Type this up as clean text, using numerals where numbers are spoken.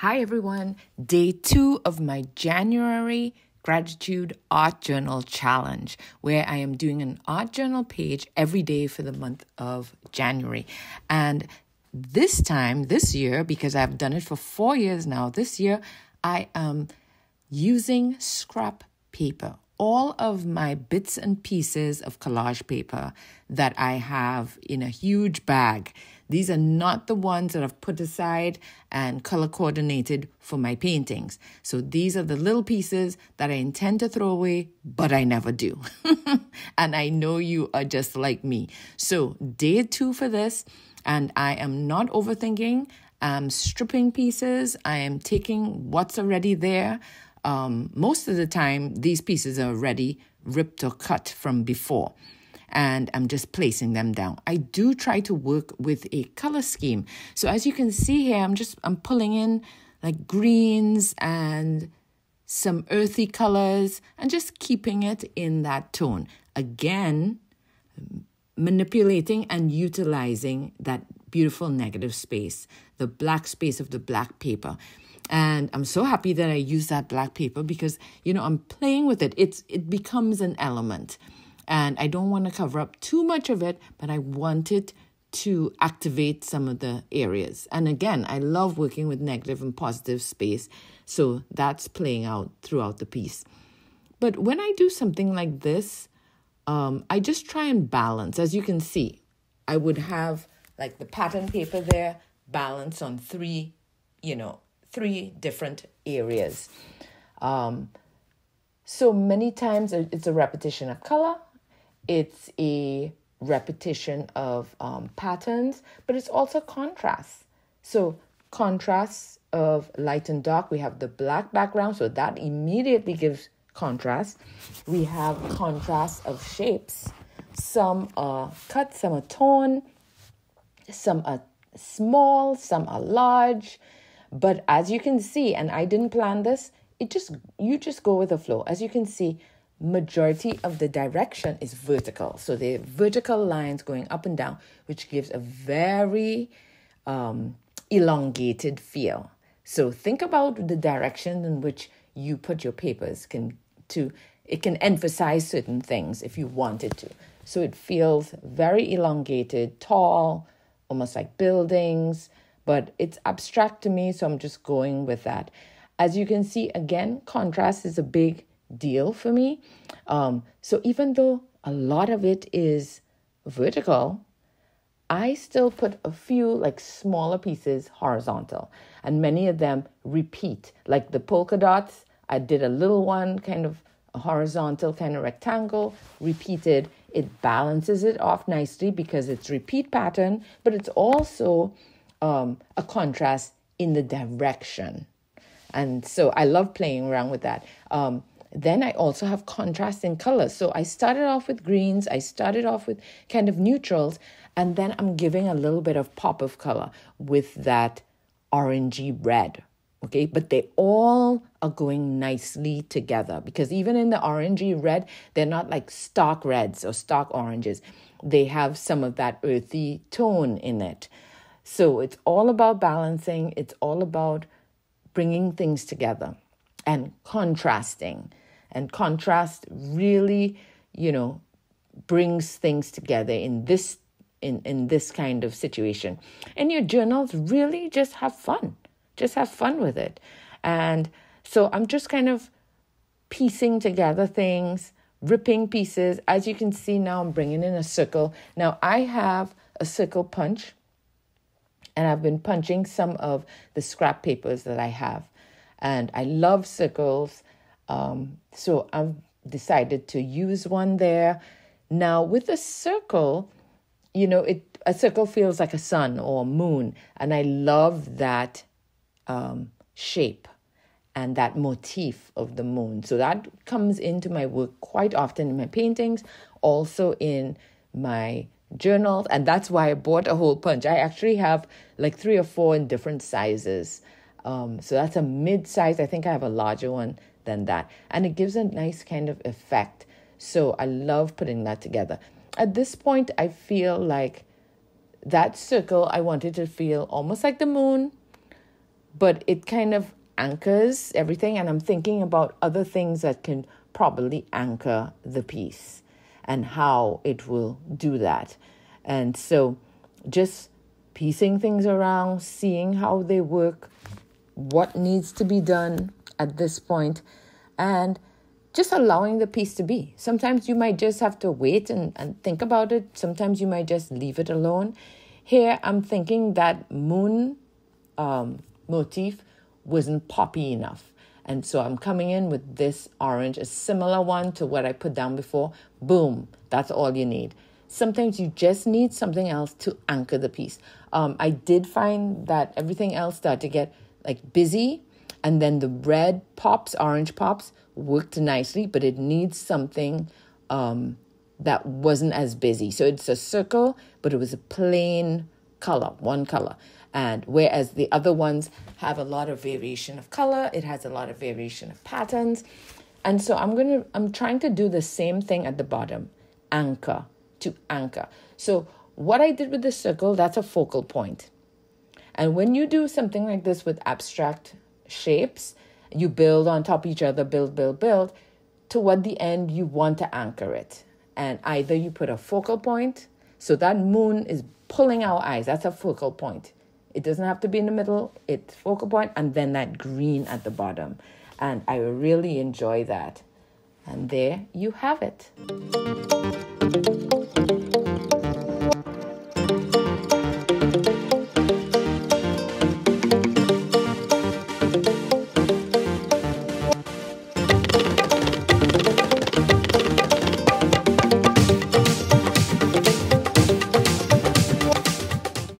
Hi everyone, day 2 of my January Gratitude Art Journal Challenge, where I am doing an art journal page every day for the month of January. And this year, because I've done it for 4 years now, this year I am using scrap paper. All of my bits and pieces of collage paper that I have in a huge bag. These are not the ones that I've put aside and color coordinated for my paintings. So these are the little pieces that I intend to throw away, but I never do. And I know you are just like me. So day 2 for this, and I am not overthinking. I'm stripping pieces. I am taking what's already there. Most of the time, these pieces are already ripped or cut from before, and I'm just placing them down. I do try to work with a color scheme. So as you can see here, I'm pulling in like greens and some earthy colors and just keeping it in that tone. Again, manipulating and utilizing that beautiful negative space, the black space of the black paper. And I'm so happy that I use that black paper because, I'm playing with it. It becomes an element. And I don't want to cover up too much of it, but I want it to activate some of the areas. And again, I love working with negative and positive space. So that's playing out throughout the piece. But when I do something like this, I just try and balance. As you can see, I would have like the pattern paper there, balance on three different areas. So many times it's a repetition of color, it's a repetition of patterns, but it's also contrast. So contrasts of light and dark, we have the black background, so that immediately gives contrast. We have contrast of shapes. Some are cut, some are torn, some are small, some are large. But as you can see, and I didn't plan this, you just go with the flow. As you can see, majority of the direction is vertical. So the vertical lines going up and down, which gives a very elongated feel. So think about the direction in which you put your papers. It can emphasize certain things if you wanted to. So it feels very elongated, tall, almost like buildings. But it's abstract to me, so I'm just going with that. As you can see, again, contrast is a big deal for me. So even though a lot of it is vertical, I still put a few like smaller pieces horizontal. And many of them repeat. Like the polka dots, I did a little one, kind of a horizontal, kind of rectangle, repeated. It balances it off nicely because it's repeat pattern, but it's also a contrast in the direction. And so I love playing around with that. Then I also have contrast in colors. So I started off with greens. I started off with kind of neutrals. And then I'm giving a little bit of pop of color with that orangey red. Okay, but they all are going nicely together because even in the orangey red, they're not like stark reds or stark oranges. They have some of that earthy tone in it. So it's all about balancing. It's all about bringing things together and contrasting. And contrast really, brings things together in this kind of situation. And your journals really just have fun. Just have fun with it. And so I'm just kind of piecing together things, ripping pieces. As you can see now, I'm bringing in a circle. Now I have a circle punch. And I've been punching some of the scrap papers that I have. And I love circles. So I've decided to use one there. Now with a circle, a circle feels like a sun or a moon. And I love that shape and that motif of the moon. So that comes into my work quite often in my paintings, also in my journals, and that's why I bought a hole punch. I actually have like 3 or 4 in different sizes. So that's a mid-size. I think I have a larger one than that. And it gives a nice kind of effect. So I love putting that together. At this point, I feel like that circle, I wanted to feel almost like the moon, but it kind of anchors everything. And I'm thinking about other things that can probably anchor the piece and how it will do that. And so just piecing things around, seeing how they work, what needs to be done at this point, and just allowing the piece to be. Sometimes you might just have to wait and think about it. Sometimes you might just leave it alone. Here, I'm thinking that moon motif wasn't poppy enough. And so I'm coming in with this orange, a similar one to what I put down before. Boom, that's all you need. Sometimes you just need something else to anchor the piece. I did find that everything else started to get like busy, and then the red pops, orange pops, worked nicely, but it needs something that wasn't as busy. So it's a circle, but it was a plain color, one color. And whereas the other ones have a lot of variation of color, it has a lot of variation of patterns. And so I'm trying to do the same thing at the bottom, anchor to anchor. So what I did with the circle, that's a focal point. And when you do something like this with abstract shapes, you build on top of each other, build. Toward the end, you want to anchor it. And either you put a focal point, so that moon is pulling our eyes. That's a focal point. It doesn't have to be in the middle. It's focal point, and then that green at the bottom. And I really enjoy that. And there you have it.